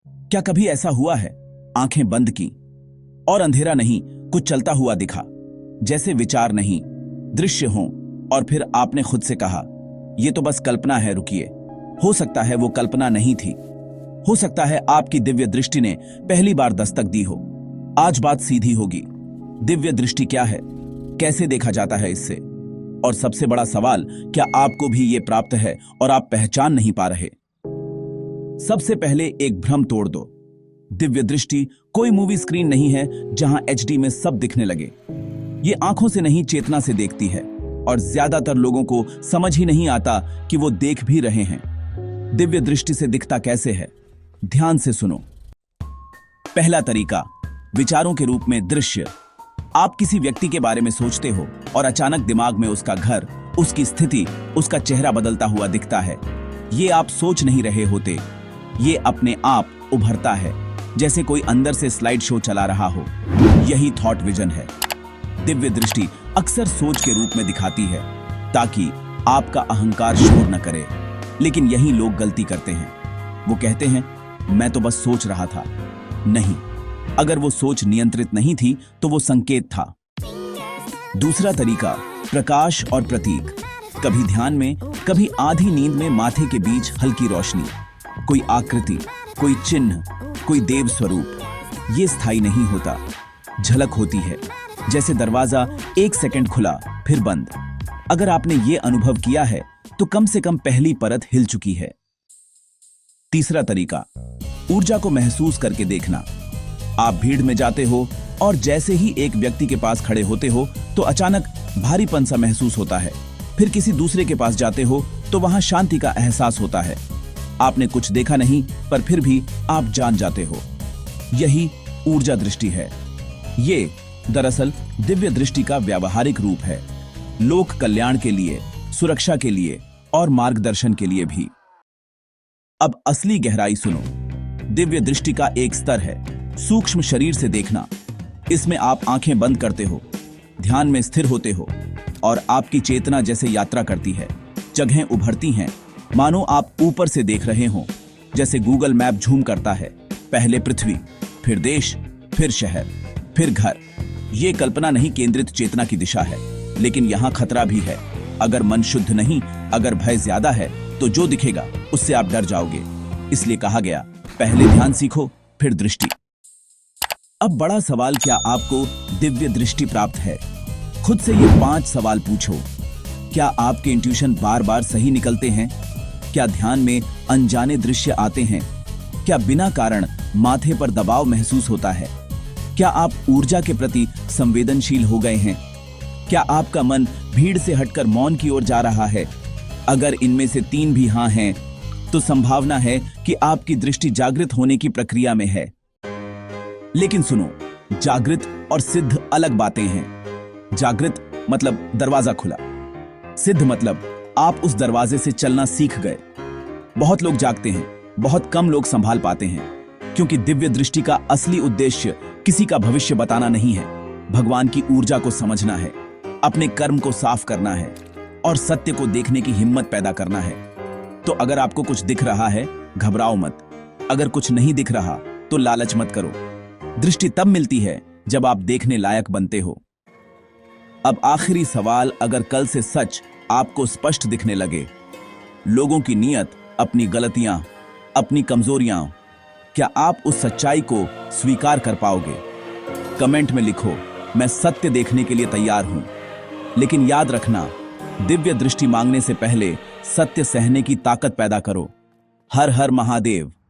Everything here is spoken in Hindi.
क्या कभी ऐसा हुआ है, आंखें बंद की और अंधेरा नहीं, कुछ चलता हुआ दिखा, जैसे विचार नहीं दृश्य हों, और फिर आपने खुद से कहा यह तो बस कल्पना है, रुकिए, हो सकता है वो कल्पना नहीं थी, हो सकता है आपकी दिव्य दृष्टि ने पहली बार दस्तक दी हो। आज बात सीधी होगी, दिव्य दृष्टि क्या है, कैसे देखा जाता है इससे, और सबसे बड़ा सवाल, क्या आपको भी ये प्राप्त है और आप पहचान नहीं पा रहे। सबसे पहले एक भ्रम तोड़ दो, दिव्य दृष्टि कोई मूवी स्क्रीन नहीं है जहां एचडी में सब दिखने लगे। ये आंखों से नहीं, चेतना से देखती है, और ज्यादातर लोगों को समझ ही नहीं आता कि वो देख भी रहे हैं। दिव्य दृष्टि से दिखता कैसे है, ध्यान से सुनो। पहला तरीका, विचारों के रूप में दृश्य। आप किसी व्यक्ति के बारे में सोचते हो और अचानक दिमाग में उसका घर, उसकी स्थिति, उसका चेहरा बदलता हुआ दिखता है। ये आप सोच नहीं रहे होते, ये अपने आप उभरता है, जैसे कोई अंदर से स्लाइड शो चला रहा हो। यही थॉट विजन है। दिव्य दृष्टि अक्सर सोच के रूप में दिखाती है ताकि आपका अहंकार शोर न करे, लेकिन यही लोग गलती करते हैं। वो कहते हैं मैं तो बस सोच रहा था। नहीं, अगर वो सोच नियंत्रित नहीं थी तो वो संकेत था। दूसरा तरीका, प्रकाश और प्रतीक। कभी ध्यान में, कभी आधी नींद में माथे के बीच हल्की रोशनी, कोई आकृति, कोई चिन्ह, कोई देव स्वरूप। ये स्थायी नहीं होता, झलक होती है, जैसे दरवाजा एक सेकंड खुला फिर बंद। अगर आपने ये अनुभव किया है तो कम से कम पहली परत हिल चुकी है। तीसरा तरीका, ऊर्जा को महसूस करके देखना। आप भीड़ में जाते हो और जैसे ही एक व्यक्ति के पास खड़े होते हो तो अचानक भारीपन सा महसूस होता है। फिर किसी दूसरे के पास जाते हो तो वहां शांति का एहसास होता है। आपने कुछ देखा नहीं, पर फिर भी आप जान जाते हो। यही ऊर्जा दृष्टि है। ये दरअसल दिव्य दृष्टि का व्यावहारिक रूप है, लोक कल्याण के लिए, सुरक्षा के लिए और मार्गदर्शन के लिए भी। अब असली गहराई सुनो। दिव्य दृष्टि का एक स्तर है सूक्ष्म शरीर से देखना। इसमें आप आंखें बंद करते हो, ध्यान में स्थिर होते हो, और आपकी चेतना जैसे यात्रा करती है। जगहें उभरती हैं, मानो आप ऊपर से देख रहे हो, जैसे गूगल मैप झूम करता है। पहले पृथ्वी, फिर देश, फिर शहर, फिर घर। ये कल्पना नहीं, केंद्रित चेतना की दिशा है। लेकिन यहां खतरा भी है। अगर मन शुद्ध नहीं, अगर भय ज्यादा है, तो जो दिखेगा उससे आप डर जाओगे। इसलिए कहा गया, पहले ध्यान सीखो, फिर दृष्टि। अब बड़ा सवाल, क्या आपको दिव्य दृष्टि प्राप्त है? खुद से ये 5 सवाल पूछो। क्या आपके इंट्यूशन बार बार सही निकलते हैं? क्या ध्यान में अनजाने दृश्य आते हैं? क्या बिना कारण माथे पर दबाव महसूस होता है? क्या आप ऊर्जा के प्रति संवेदनशील हो गए हैं? क्या आपका मन भीड़ से हटकर मौन की ओर जा रहा है? अगर इनमें से 3 भी हाँ हैं, तो संभावना है कि आपकी दृष्टि जागृत होने की प्रक्रिया में है। लेकिन सुनो, जागृत और सिद्ध अलग बातें हैं। जागृत मतलब दरवाजा खुला, सिद्ध मतलब आप उस दरवाजे से चलना सीख गए। बहुत लोग जागते हैं, बहुत कम लोग संभाल पाते हैं, क्योंकि दिव्य दृष्टि का असली उद्देश्य किसी का भविष्य बताना नहीं है, भगवान की ऊर्जा को समझना है, अपने कर्म को साफ करना है और सत्य को देखने की हिम्मत पैदा करना है। तो अगर आपको कुछ दिख रहा है, घबराओ मत। अगर कुछ नहीं दिख रहा तो लालच मत करो। दृष्टि तब मिलती है जब आप देखने लायक बनते हो। अब आखिरी सवाल, अगर कल से सच आपको स्पष्ट दिखने लगे, लोगों की नीयत, अपनी गलतियां, अपनी कमजोरियां, क्या आप उस सच्चाई को स्वीकार कर पाओगे? कमेंट में लिखो, मैं सत्य देखने के लिए तैयार हूं। लेकिन याद रखना, दिव्य दृष्टि मांगने से पहले सत्य सहने की ताकत पैदा करो। हर हर महादेव।